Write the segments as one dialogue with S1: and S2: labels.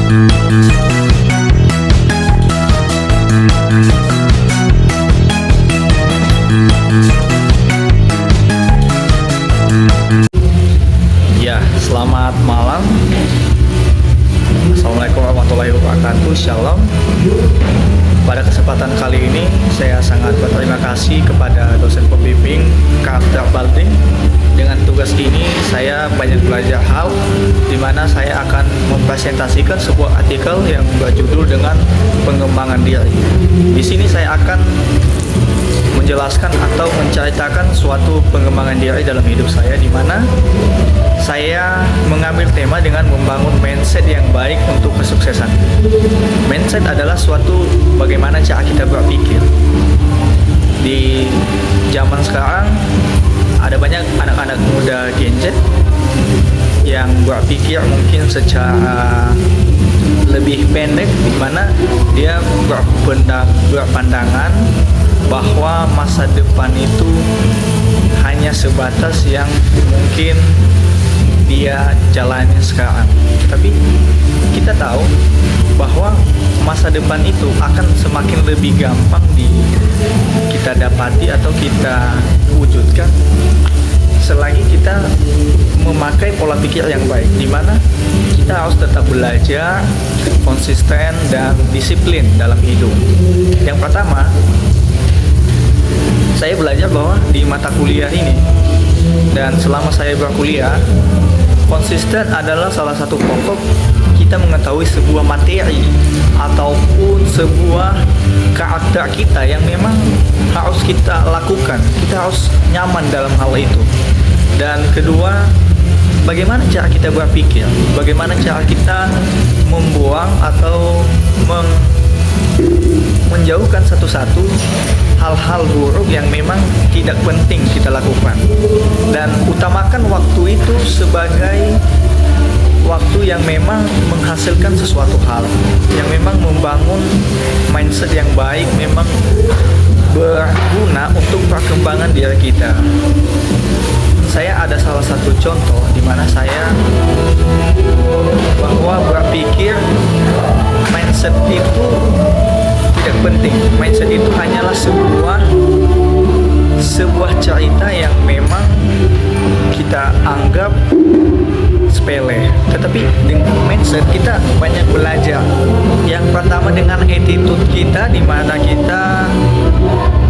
S1: Ya, selamat malam. Assalamualaikum warahmatullahi wabarakatuh. Shalom. Pada kesempatan kali ini saya sangat berterima kasih kepada dosen pembimbing karakter Baldi. Dengan tugas ini saya banyak belajar hal di mana saya akan mempresentasikan sebuah artikel yang berjudul dengan pengembangan diri. Di sini saya akan menjelaskan atau menceritakan suatu pengembangan diri dalam hidup saya, di mana saya mengambil tema dengan membangun mindset yang baik untuk kesuksesan. Mindset adalah suatu bagaimana cara kita berpikir. Di zaman sekarang ada banyak anak-anak muda Gen Z yang berpikir mungkin secara lebih pendek, di mana dia berpandangan bahwa masa depan itu hanya sebatas yang mungkin dia jalani sekarang. Tapi kita tahu bahwa masa depan itu akan semakin lebih gampang kita dapati atau kita wujudkan selagi kita memakai pola pikir yang baik, di mana kita harus tetap belajar, konsisten dan disiplin dalam hidup. Yang pertama, saya belajar bahwa di mata kuliah ini dan selama saya berkuliah, konsisten adalah salah satu pokok kita mengetahui sebuah materi ataupun sebuah karakter kita yang memang harus kita lakukan. Kita harus nyaman dalam hal itu. Dan kedua, bagaimana cara kita berpikir, bagaimana cara kita membuang atau menjauhkan satu-satu hal-hal buruk yang memang tidak penting kita lakukan, dan utamakan waktu itu sebagai waktu yang memang menghasilkan sesuatu hal yang memang membangun mindset yang baik, memang berguna untuk perkembangan diri kita. Saya ada salah satu contoh di mana saya bahwa berpikir mindset itu tidak penting. Mindset itu hanyalah sebuah cerita yang memang kita anggap sepele. Tetapi dengan mindset kita banyak belajar. Yang pertama dengan attitude kita, di mana kita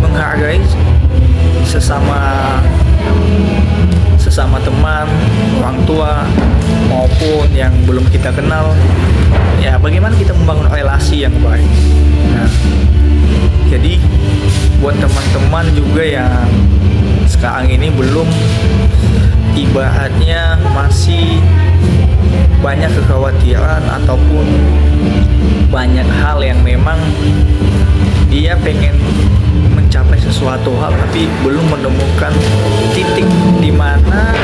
S1: menghargai sesama teman, orang tua maupun yang belum kita kenal. Ya, bagaimana kita membangun relasi yang baik. Nah, jadi buat teman-teman juga yang sekarang ini belum, ibaratnya masih banyak kekhawatiran ataupun banyak hal yang memang dia pengen mencapai sesuatu hal tapi belum menemukan titik di mana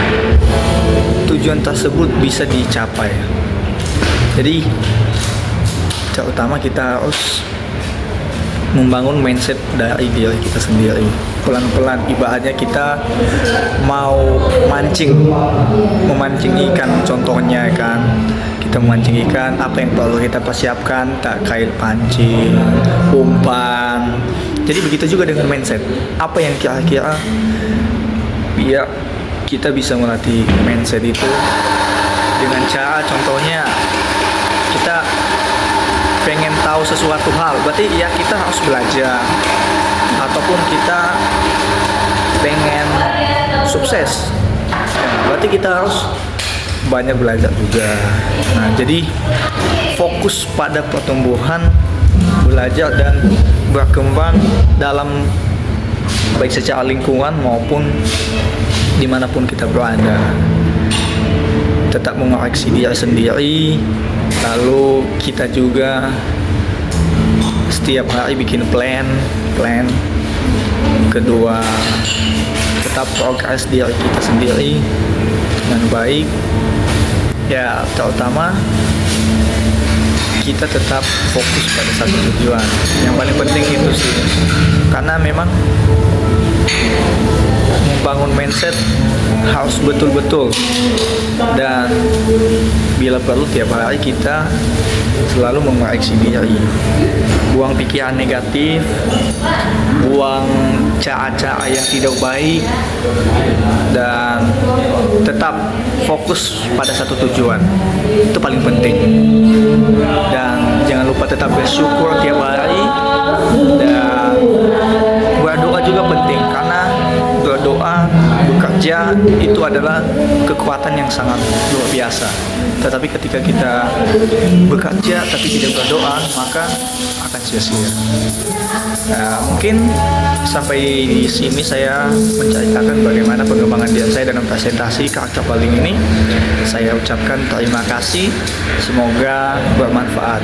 S1: tujuan tersebut bisa dicapai. Jadi terutama kita harus membangun mindset dari diri kita sendiri. Pelan-pelan, ibaratnya kita mau memancing ikan contohnya kan. Kita memancing ikan, apa yang perlu kita persiapkan? Kail pancing, umpan. Jadi begitu juga dengan mindset. Apa yang kira-kira biar kita bisa melatih mindset itu dengan cara, contohnya kita pengen tahu sesuatu hal, berarti ya kita harus belajar. Ataupun kita pengen sukses, berarti kita harus banyak belajar juga. Nah, jadi fokus pada pertumbuhan, belajar dan berkembang dalam baik secara lingkungan maupun dimanapun kita berada. Tetap mengoreksi diri sendiri, lalu kita juga setiap hari bikin plan. Kedua, tetap progres diri kita sendiri dengan baik. Ya, terutama kita tetap fokus pada satu tujuan. Yang paling penting itu sih, karena memang membangun mindset harus betul-betul, dan bila perlu tiap hari kita selalu mengoreksi diri, buang pikiran negatif, buang cara-cara yang tidak baik, dan tetap fokus pada satu tujuan. Itu paling penting. Dan jangan lupa tetap bersyukur tiap hari, dan berdoa juga penting, karena berdoa, bekerja itu adalah kekuatan yang sangat luar biasa. Tetapi ketika kita bekerja tapi tidak berdoa, maka akan sia-sia. Nah, mungkin sampai di sini saya menceritakan bagaimana pengembangan diri saya dalam presentasi karakter building ini. Saya ucapkan terima kasih, semoga bermanfaat.